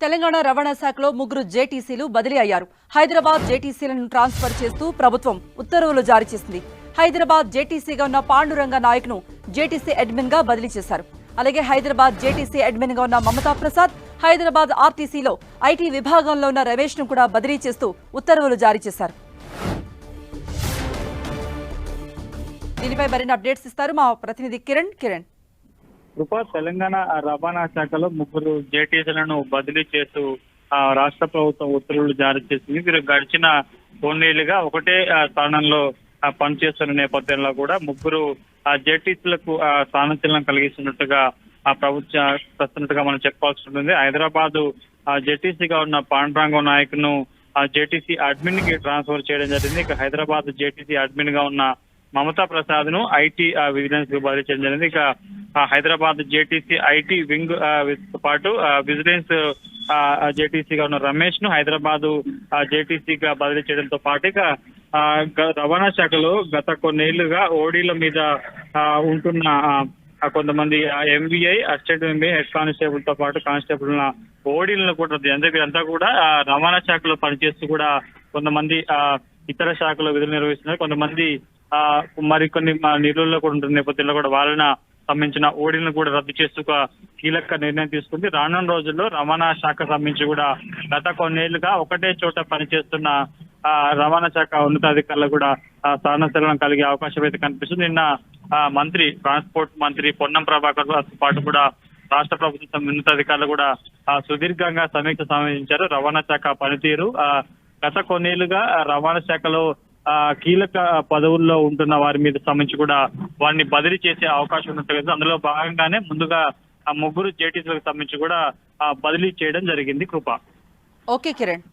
తెలంగాణ రవాణా శాఖలో ముగ్గురు జేటీసీలు బదిలీ అయ్యారు. హైదరాబాద్ జేటీసీలను ట్రాన్స్ఫర్ చేస్తూ ప్రభుత్వం ఉత్తర్వులు జారీ చేసింది. హైదరాబాద్ జేటీసీగా ఉన్న పాండురంగ నాయక్ను జేటీసీ అడ్మిన్ గా బదిలీ చేశారు. అలాగే హైదరాబాద్ జేటీసీ అడ్మిన్ గా ఉన్న మమతా ప్రసాద్, హైదరాబాద్ ఆర్టీసీలో ఐటీ విభాగంలో ఉన్న రమేష్ ను కూడా బదిలీ చేస్తూ ఉత్తర్వులు జారీ చేశారు. దీనిపై మరిన్ని అప్డేట్స్ ఇస్తారు మా ప్రతినిధి కిరణ్. తెలంగాణ రవాణా శాఖలో ముగ్గురు జేటీసీలను బదిలీ చేస్తూ రాష్ట్ర ప్రభుత్వం ఉత్తర్వులు జారీ చేసింది. వీరు గడిచిన కొన్నేళ్లుగా ఒకటే స్థానంలో పనిచేస్తున్న నేపథ్యంలో కూడా ముగ్గురు జేటీసీలకు స్థానచలనం కలిగిస్తున్నట్టుగా ప్రభుత్వం మనం చెప్పాల్సి ఉంటుంది. హైదరాబాద్ జేటీసీగా ఉన్న పాండురంగ నాయక్ను జేటీసీ అడ్మిన్ కి ట్రాన్స్ఫర్ చేయడం జరిగింది. ఇక హైదరాబాద్ జేటీసీ అడ్మిన్ గా ఉన్న మమతా ప్రసాద్ ను ఐటీ విజిలెన్స్ కు బదిలీ చేయడం జరిగింది. ఇక హైదరాబాద్ జేటీసీ ఐటీ వింగ్ తో పాటు విజిలెన్స్ జేటీసీగా ఉన్న రమేష్ ను హైదరాబాద్ జేటీసీగా బదిలీ చేయడంతో పాటు ఇక రవాణా శాఖలో గత కొన్నేళ్లుగా ఓడీల మీద ఉంటున్న కొంతమంది MVI, assistant MVI, head constable తో పాటు కానిస్టేబుల్ ఓడీలను కూడా వీరంతా కూడా రవాణా శాఖలో పనిచేస్తూ కూడా కొంతమంది ఇతర శాఖలో విధులు నిర్వహిస్తున్నారు. కొంతమంది మరికొన్ని నిధుల్లో కూడా ఉంటున్న నేపథ్యంలో కూడా వాళ్ళని సంబంధించిన ఓడీలను కూడా రద్దు చేస్తూ కీలక నిర్ణయం తీసుకుంది. రానున్న రోజుల్లో రవాణా శాఖ సంబంధించి కూడా గత కొన్నేళ్లుగా ఒకటే చోట పనిచేస్తున్న రవాణా శాఖ ఉన్నతాధికారులు కూడా స్థానచలనం కలిగే అవకాశం అయితే కనిపిస్తుంది. నిన్న ట్రాన్స్పోర్ట్ మంత్రి పొన్నం ప్రభాకర్ పాటు కూడా రాష్ట్ర ప్రభుత్వం ఉన్నతాధికారులు కూడా సుదీర్ఘంగా సమీక్ష సమావేశించారు. రవాణా శాఖ పనితీరు గత కొన్నేళ్లుగా రవాణా శాఖలో కీలక పదవుల్లో ఉంటున్న వారి మీద సంబంధించి కూడా వారిని బదిలీ చేసే అవకాశం ఉన్నట్టు అందులో భాగంగానే ముందుగా ముగ్గురు జేటీసీలకు సంబంధించి కూడా బదిలీ చేయడం జరిగింది. కృప. ఓకే కిరణ్.